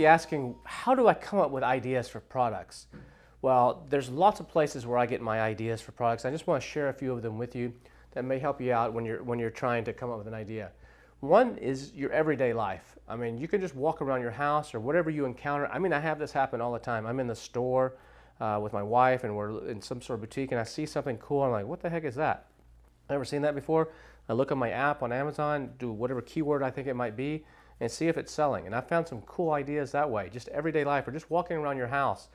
be asking, how do I come up with ideas for products? Well, there's lots of places where I get my ideas for products. I just want to share a few of them with you that may help you out when you're trying to come up with an idea. One is your everyday life. I mean, you can just walk around your house or whatever you encounter. I mean, I have this happen all the time. I'm in the store with my wife and we're in some sort of boutique and I see something cool. I'm like, what the heck is that? Never seen that before. I look at my app on Amazon, do whatever keyword I think it might be, and see if it's selling. And I found some cool ideas that way, just everyday life, or just walking around your house,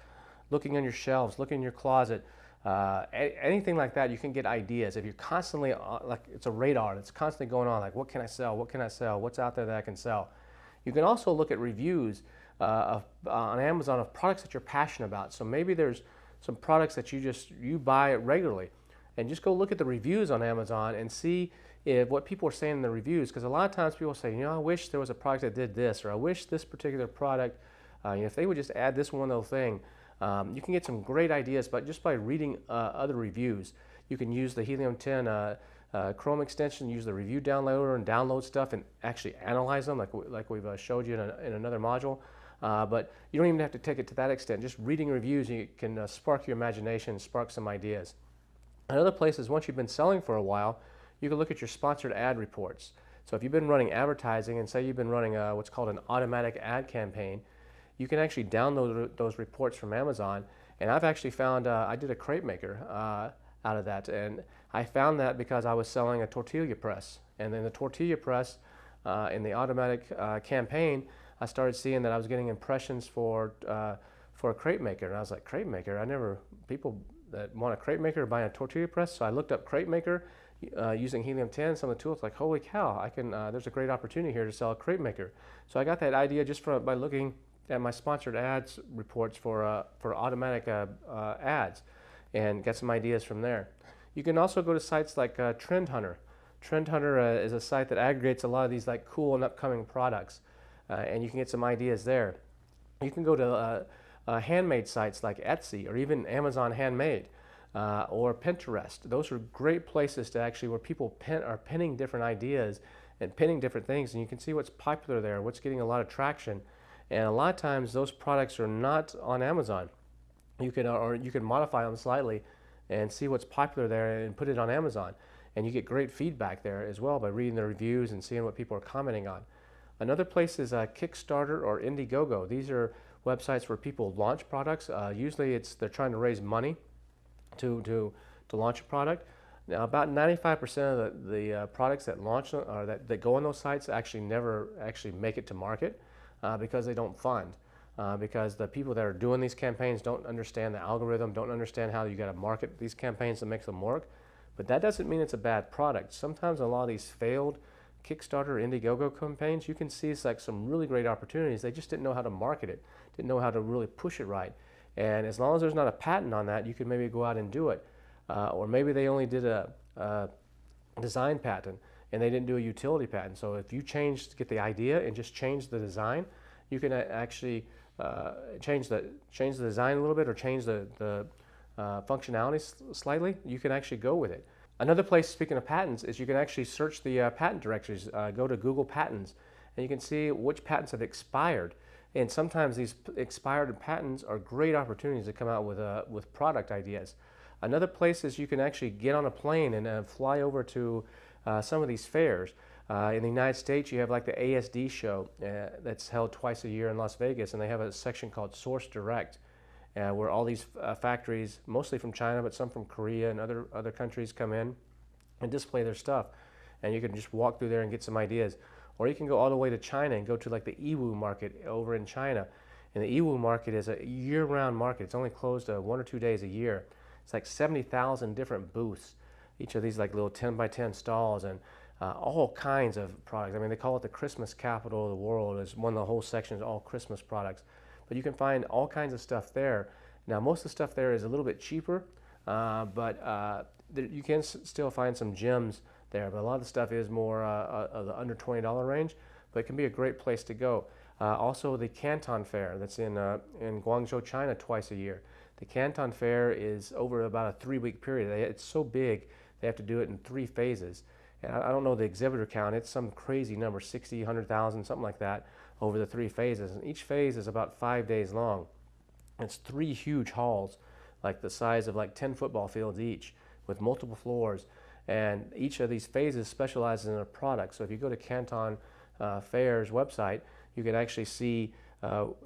looking on your shelves, looking in your closet, anything like that. You can get ideas if you're constantly like it's a radar that's constantly going on. Like, what can I sell? What can I sell? What's out there that I can sell? You can also look at reviews on Amazon of products that you're passionate about. So maybe there's some products that you buy regularly, and just go look at the reviews on Amazon and see if what people are saying in the reviews. Because a lot of times people say, you know, I wish there was a product that did this, or I wish this particular product, if they would just add this one little thing. You can get some great ideas, but just by reading other reviews. You can use the Helium 10 Chrome extension, use the review downloader and download stuff and actually analyze them like we've showed you in another module. But you don't even have to take it to that extent. Just reading reviews, you can spark your imagination, spark some ideas. Another place is once you've been selling for a while, you can look at your sponsored ad reports. So if you've been running advertising and say you've been running what's called an automatic ad campaign, you can actually download those reports from Amazon. And I've actually found, I did a crepe maker out of that. And I found that because I was selling a tortilla press. And then the tortilla press in the automatic campaign, I started seeing that I was getting impressions for a crepe maker. And I was like, crepe maker? People that want a crepe maker are buying a tortilla press. So I looked up crepe maker using Helium 10, some of the tools, like, holy cow, there's a great opportunity here to sell a crepe maker. So I got that idea just by looking at my sponsored ads reports for automatic ads, and get some ideas from there. You can also go to sites like Trend Hunter. Trend Hunter is a site that aggregates a lot of these like cool and upcoming products, and you can get some ideas there. You can go to handmade sites like Etsy or even Amazon Handmade or Pinterest. Those are great places to actually where people are pinning different ideas and pinning different things, and you can see what's popular there, what's getting a lot of traction. And a lot of times those products are not on Amazon. You can modify them slightly and see what's popular there and put it on Amazon. And you get great feedback there as well by reading the reviews and seeing what people are commenting on. Another place is Kickstarter or Indiegogo. These are websites where people launch products. Usually they're trying to raise money to launch a product. Now, about 95% of the products that launch or that go on those sites actually never make it to market. Because they don't fund, because the people that are doing these campaigns don't understand the algorithm, don't understand how you got to market these campaigns to make them work. But that doesn't mean it's a bad product. Sometimes a lot of these failed Kickstarter, Indiegogo campaigns, you can see it's like some really great opportunities. They just didn't know how to market it, didn't know how to really push it right. And as long as there's not a patent on that, you can maybe go out and do it. Or maybe they only did a design patent and they didn't do a utility patent. So if you get the idea and just change the design, you can actually change the design a little bit or change the functionality slightly. You can actually go with it. Another place, speaking of patents, is you can actually search the patent directories. Go to Google Patents, and you can see which patents have expired. And sometimes these expired patents are great opportunities to come out with product ideas. Another place is you can actually get on a plane and fly over to some of these fairs. In the United States, you have like the ASD show that's held twice a year in Las Vegas, and they have a section called Source Direct, where all these factories, mostly from China, but some from Korea and other countries, come in and display their stuff. And you can just walk through there and get some ideas. Or you can go all the way to China and go to like the Yiwu market over in China. And the Yiwu market is a year-round market. It's only closed 1 or 2 days a year. It's like 70,000 different booths. Each of these like little 10 by 10 stalls, and all kinds of products. I mean, they call it the Christmas capital of the world. It's one of the whole sections, all Christmas products. But you can find all kinds of stuff there. Now, most of the stuff there is a little bit cheaper, but you can still find some gems there. But a lot of the stuff is more of the under $20 range, but it can be a great place to go. Also, the Canton Fair that's in Guangzhou, China, twice a year. The Canton Fair is over about a 3-week period. It's so big, they have to do it in 3 phases. And I don't know the exhibitor count. It's some crazy number, 60, 100,000, something like that. over the 3 phases. And each phase is about 5 days long. It's 3 huge halls, like the size of like 10 football fields each, with multiple floors. And each of these phases specializes in a product. So if you go to Canton Fair's website, you can actually see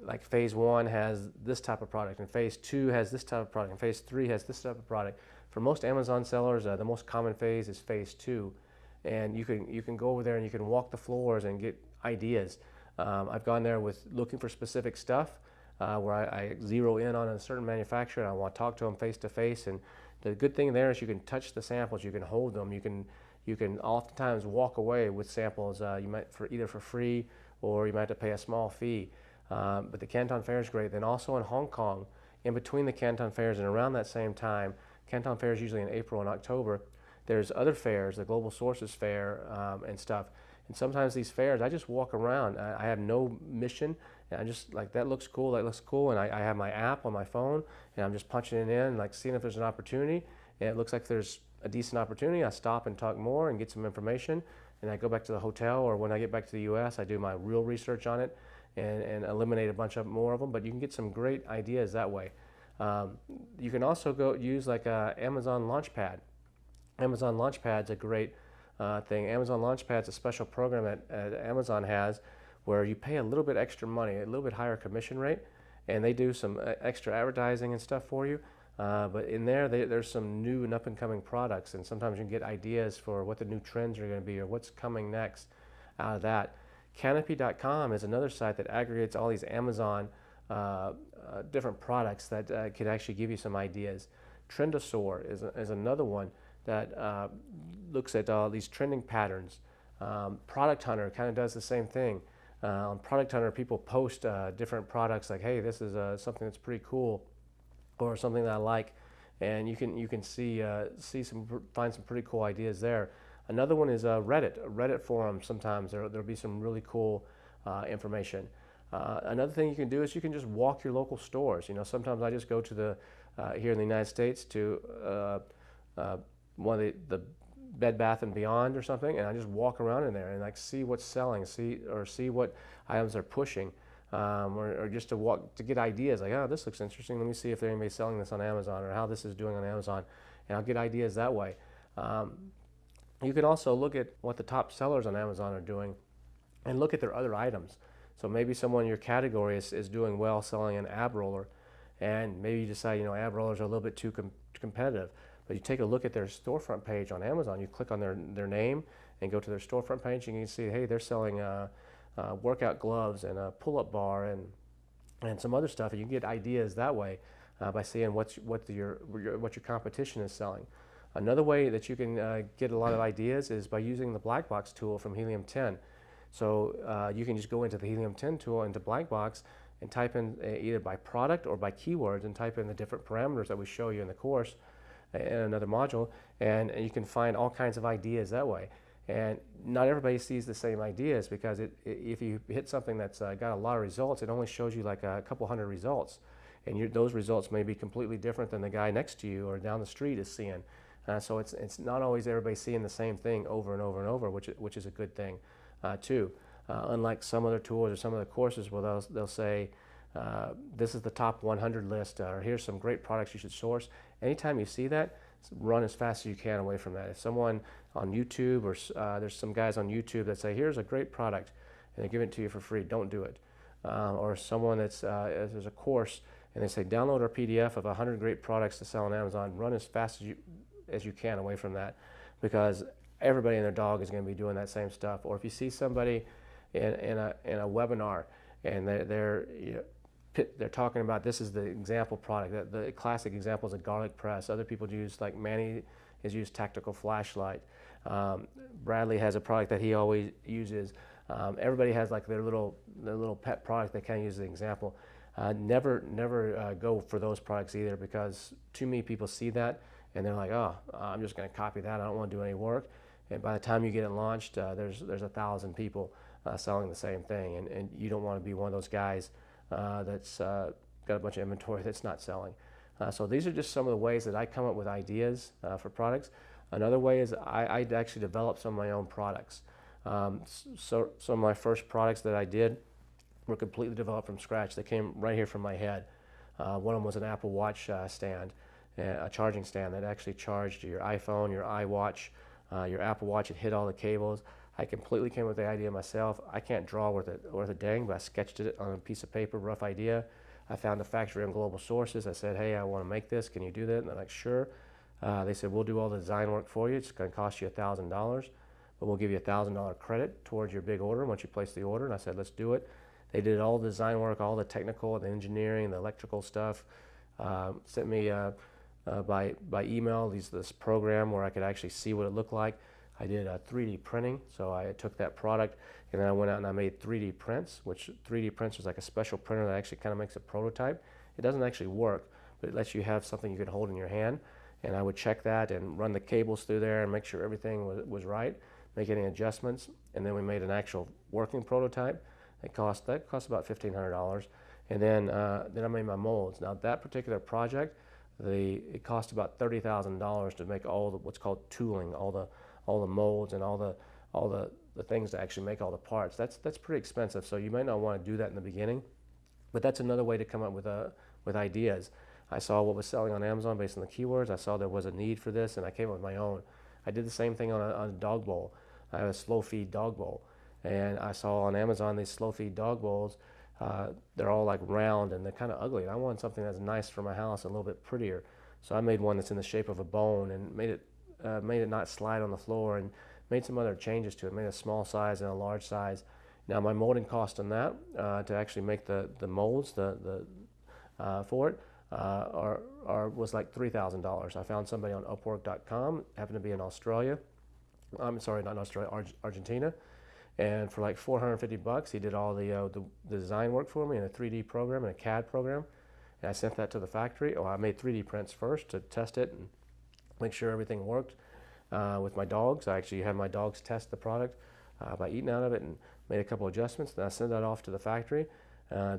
like phase 1 has this type of product, and phase 2 has this type of product, and phase 3 has this type of product. For most Amazon sellers, the most common phase is phase 2. And you can go over there and you can walk the floors and get ideas. I've gone there with looking for specific stuff where I zero in on a certain manufacturer and I want to talk to them face to face. And the good thing there is you can touch the samples, you can hold them, you can oftentimes walk away with samples. You might either for free or you might have to pay a small fee. But the Canton Fair is great. Then also in Hong Kong, in between the Canton Fairs and around that same time, Canton Fair is usually in April and October. There's other fairs, the Global Sources Fair and stuff. And sometimes these fairs, I just walk around. I have no mission. And I just like, that looks cool, that looks cool. And I have my app on my phone and I'm just punching it in, like seeing if there's an opportunity. And it looks like there's a decent opportunity. I stop and talk more and get some information. And I go back to the hotel, or when I get back to the US, I do my real research on it and eliminate a bunch of more of them. But you can get some great ideas that way. You can also go use like Amazon Launchpad. Amazon Launchpad's a great thing. Amazon Launchpad's a special program that Amazon has where you pay a little bit extra money, a little bit higher commission rate, and they do some extra advertising and stuff for you. But in there, there's some new and up-and-coming products, and sometimes you can get ideas for what the new trends are going to be or what's coming next out of that. Canopy.com is another site that aggregates all these Amazon different products that could actually give you some ideas. Trendosaur is another one that looks at all these trending patterns. Product Hunter kind of does the same thing. On Product Hunter, people post different products like, hey, this is something that's pretty cool, or something that I like, and you can find some pretty cool ideas there. Another one is Reddit. A Reddit forum. Sometimes there'll be some really cool information. Another thing you can do is you can just walk your local stores. You know, sometimes I just go to the here in the United States to one of the Bed Bath and Beyond or something, and I just walk around in there and like see what's selling, see what items they're pushing, or just to walk to get ideas like, oh, this looks interesting. Let me see if there's anybody selling this on Amazon or how this is doing on Amazon, and I'll get ideas that way. You can also look at what the top sellers on Amazon are doing, and look at their other items. So maybe someone in your category is doing well selling an ab roller, and maybe you decide, you know, ab rollers are a little bit too competitive. But you take a look at their storefront page on Amazon, you click on their name and go to their storefront page, and you can see, hey, they're selling workout gloves and a pull-up bar and some other stuff, and you can get ideas that way by seeing what your competition is selling. Another way that you can get a lot of ideas is by using the Black Box tool from Helium 10. So you can just go into the Helium 10 tool, into Black Box, and type in either by product or by keywords, and type in the different parameters that we show you in the course in another module, and you can find all kinds of ideas that way. And not everybody sees the same ideas, because if you hit something that's got a lot of results, it only shows you like a couple hundred results, and those results may be completely different than the guy next to you or down the street is seeing. So it's not always everybody seeing the same thing over and over and over, which is a good thing too. Unlike some other tools or some other courses where they'll say, this is the top 100 list, or here's some great products you should source. Anytime you see that, run as fast as you can away from that. If someone on YouTube, or there's some guys on YouTube that say, here's a great product, and they give it to you for free, don't do it. Or someone there's a course, and they say, download our PDF of 100 great products to sell on Amazon, run as fast as you can away from that, because everybody and their dog is going to be doing that same stuff. Or if you see somebody in a webinar, and they're talking about, this is the example product. The classic example is a garlic press. Other people use, like Manny has used tactical flashlight. Bradley has a product that he always uses. Everybody has like their little pet product they kind of use as an example. Never go for those products either, because too many people see that and they're like, oh, I'm just going to copy that. I don't want to do any work. And by the time you get it launched, there's 1,000 people selling the same thing, and you don't want to be one of those guys that's got a bunch of inventory that's not selling. So these are just some of the ways that I come up with ideas for products. Another way is I actually develop some of my own products. So some of my first products that I did were completely developed from scratch. They came right here from my head. One of them was an Apple Watch stand, a charging stand that actually charged your iPhone, your iWatch, your Apple Watch. It hit all the cables. I completely came up with the idea myself. I can't draw worth a dang, but I sketched it on a piece of paper, rough idea. I found a factory on Global Sources. I said, hey, I want to make this. Can you do that? And they're like, sure. They said, we'll do all the design work for you. It's going to cost you $1,000, but we'll give you $1,000 credit towards your big order once you place the order. And I said, let's do it. They did all the design work, all the technical, the engineering, the electrical stuff. Sent me by email this program where I could actually see what it looked like. I did 3D printing, so I took that product and then I went out and I made 3D prints, which 3D prints is like a special printer that actually kind of makes a prototype. It doesn't actually work, but it lets you have something you can hold in your hand. And I would check that and run the cables through there and make sure everything was right, make any adjustments, and then we made an actual working prototype. That cost about $1,500, and then I made my molds. Now that particular project, it cost about $30,000 to make all the what's called tooling, all the molds and all the things to actually make all the parts. That's pretty expensive, so you might not want to do that in the beginning, but that's another way to come up with ideas. I saw what was selling on Amazon based on the keywords. I saw there was a need for this, and I came up with my own. I did the same thing on a dog bowl. I have a slow feed dog bowl, and I saw on Amazon these slow feed dog bowls. They're all like round and they're kind of ugly. And I wanted something that's nice for my house, a little bit prettier. So I made one that's in the shape of a bone and made it not slide on the floor, and made some other changes to it. Made a small size and a large size. Now my molding cost on that to actually make the molds for it was like $3,000. I found somebody on Upwork.com, happened to be in Australia. I'm sorry, not in Australia, Argentina. And for like $450, he did all the design work for me in a 3D program and a CAD program. And I sent that to the factory. I made 3D prints first to test it and make sure everything worked. With my dogs, I actually had my dogs test the product by eating out of it and made a couple adjustments. Then I sent that off to the factory.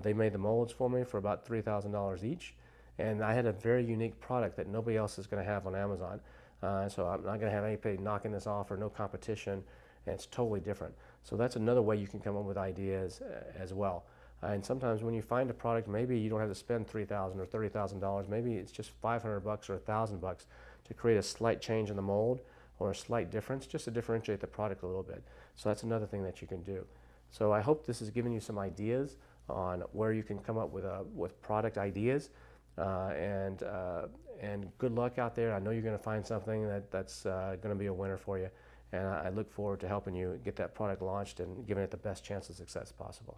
They made the molds for me for about $3,000 each. And I had a very unique product that nobody else is going to have on Amazon. So I'm not going to have anybody knocking this off or no competition. And it's totally different. So that's another way you can come up with ideas as well. And sometimes when you find a product, maybe you don't have to spend $3,000 or $30,000. Maybe it's just $500 or $1,000 to create a slight change in the mold or a slight difference, just to differentiate the product a little bit. So that's another thing that you can do. So I hope this has given you some ideas on where you can come up with product ideas. And good luck out there. I know you're going to find something that's going to be a winner for you. And I look forward to helping you get that product launched and giving it the best chance of success possible.